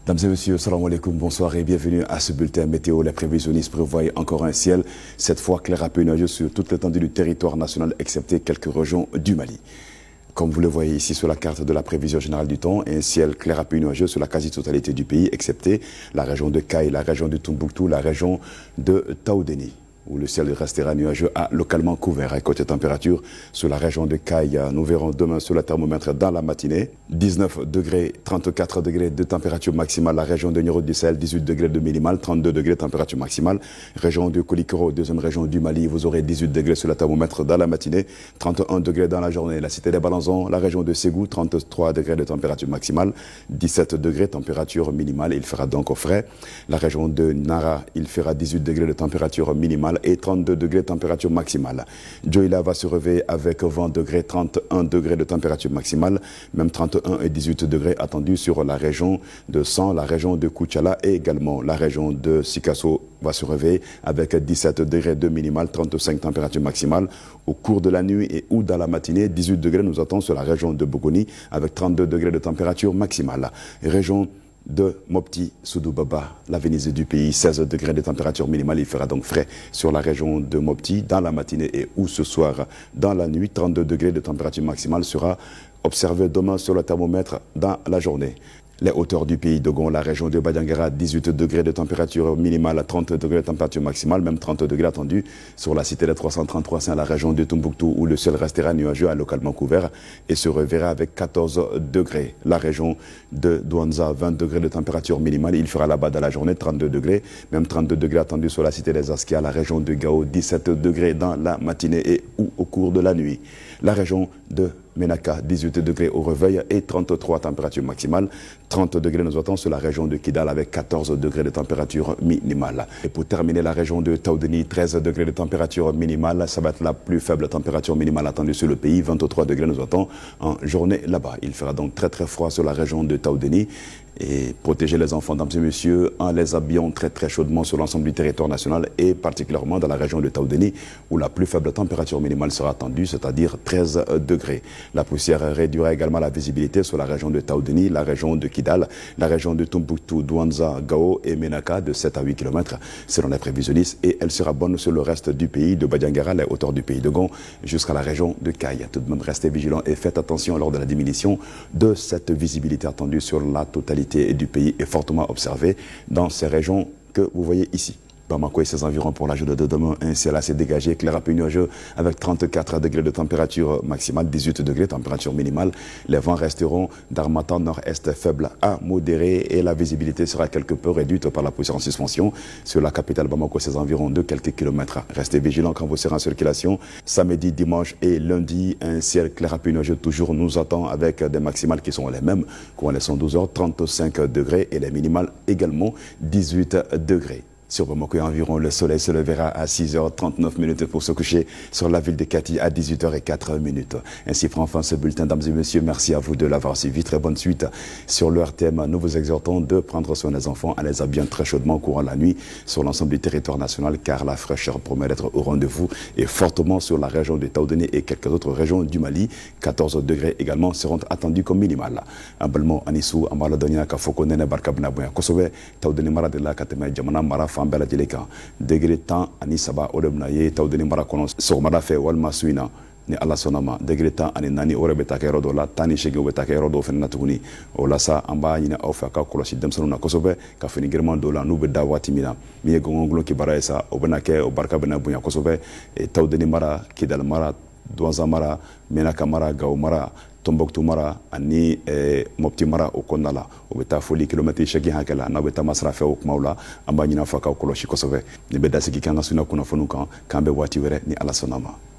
Mesdames et messieurs, salam alaikum, bonsoir et bienvenue à ce bulletin météo. Les prévisionnistes prévoient encore un ciel, cette fois clair à peu nuageux sur toute l'étendue du territoire national, excepté quelques régions du Mali. Comme vous le voyez ici sur la carte de la prévision générale du temps, un ciel clair à peu nuageux sur la quasi-totalité du pays, excepté la région de Kayes, la région de Tombouctou, la région de Taoudéni, où le ciel restera nuageux à localement couvert. Et côté température, sur la région de Kayes, nous verrons demain sur le thermomètre dans la matinée, 19 degrés, 34 degrés de température maximale. La région de Nioro du Sahel, 18 degrés de minimale, 32 degrés de température maximale. Région de Koulikoro, deuxième région du Mali, vous aurez 18 degrés sur le thermomètre dans la matinée, 31 degrés dans la journée. La cité des Balanzons, la région de Ségou, 33 degrés de température maximale, 17 degrés de température minimale. Il fera donc au frais. La région de Nara, il fera 18 degrés de température minimale et 32 degrés de température maximale. Djoïla va se réveiller avec 20 degrés, 31 degrés de température maximale, même 31 et 18 degrés attendus sur la région de San, la région de Koutchala et également la région de Sikasso va se réveiller avec 17 degrés de minimale, 35 température maximale. Au cours de la nuit et ou dans la matinée, 18 degrés nous attendons sur la région de Bogoni avec 32 degrés de température maximale. Région de Mopti, Soudoubaba, la Venise du pays, 16 degrés de température minimale. Il fera donc frais sur la région de Mopti dans la matinée et ou ce soir dans la nuit. 32 degrés de température maximale sera observé demain sur le thermomètre dans la journée. Les hauteurs du pays, Dogon, la région de Badiangara, 18 degrés de température minimale, 30 degrés de température maximale, même 30 degrés attendus sur la cité des 333 Saint, la région de Tombouctou, où le ciel restera nuageux à localement couvert et se reverra avec 14 degrés. La région de Douanza, 20 degrés de température minimale, il fera là-bas dans la journée 32 degrés, même 32 degrés attendus sur la cité des Askia, la région de Gao, 17 degrés dans la matinée et ou au cours de la nuit. La région de Menaka, 18 degrés au réveil et 33 température maximale. 30 degrés nous attendons sur la région de Kidal avec 14 degrés de température minimale. Et pour terminer, la région de Taoudéni, 13 degrés de température minimale. Ça va être la plus faible température minimale attendue sur le pays. 23 degrés nous attendons en journée là-bas. Il fera donc très très froid sur la région de Taoudéni. Et protéger les enfants, mesdames et messieurs, en les habillant très très chaudement sur l'ensemble du territoire national et particulièrement dans la région de Taoudéni où la plus faible température minimale sera attendue, c'est-à-dire 13 degrés. La poussière réduira également la visibilité sur la région de Taoudéni, la région de Kidal, la région de Tombouctou, Douanza, Gao et Menaka de 7 à 8 km selon les prévisionnistes et elle sera bonne sur le reste du pays, de Badiangara, les hauteurs du pays de Gon jusqu'à la région de Kayes. Tout de même, restez vigilants et faites attention lors de la diminution de cette visibilité attendue sur la totalité du pays est fortement observé dans ces régions que vous voyez ici. Bamako et ses environs pour la journée de demain, un ciel assez dégagé, clair à peu nuageux avec 34 degrés de température maximale, 18 degrés de température minimale. Les vents resteront d'harmattan nord-est faible à modéré et la visibilité sera quelque peu réduite par la poussière en suspension sur la capitale Bamako et ses environs de quelques kilomètres. Restez vigilants quand vous serez en circulation. Samedi, dimanche et lundi, un ciel clair à peu nuageux toujours nous attend avec des maximales qui sont les mêmes, quand elles sont 12h, 35 degrés et les minimales également 18 degrés. Sur Bamako environ, le soleil se levera à 6h39 pour se coucher sur la ville de Kati à 18h04. Ainsi prend fin ce bulletin, mesdames et messieurs. Merci à vous de l'avoir suivi. Très bonne suite sur le RTM. Nous vous exhortons de prendre soin des enfants en les habillant très chaudement au courant de la nuit sur l'ensemble du territoire national car la fraîcheur promet d'être au rendez-vous et fortement sur la région de Taoudéni et quelques autres régions du Mali. 14 degrés également seront attendus comme minimal. Ambalmo Anisou, Amala Donia, Kafoko Nene Barkabna Boya Kosobe, Taoudéni Mara de la Kateme Jamana Mara Bela Jeleka degré temps ani saba odemna ye Taoudéni mara kono sogmada fe walma suina ni ala sonama degré temps ani nani ore betake rodo la tani shege betake rodo fenna tuguni o la sa amba nyina ofa ka kolosi demsanu na kosobe ka fini german do la nube da watimina mi gongonglo ki baraisa o benake o barka bena bunya kosobe e Taoudéni mara Kidal mara Douanza mara Menaka mara Gao mara Tombouctou mara ani Mopti mara o konnala o beta foli kilomètre shagi hakela na beta masra fe o kmaula amba nyina faka o koloshi kosobe ni beda sigi kanga suna kuna fonu kan kambe wati were ni ala sonama.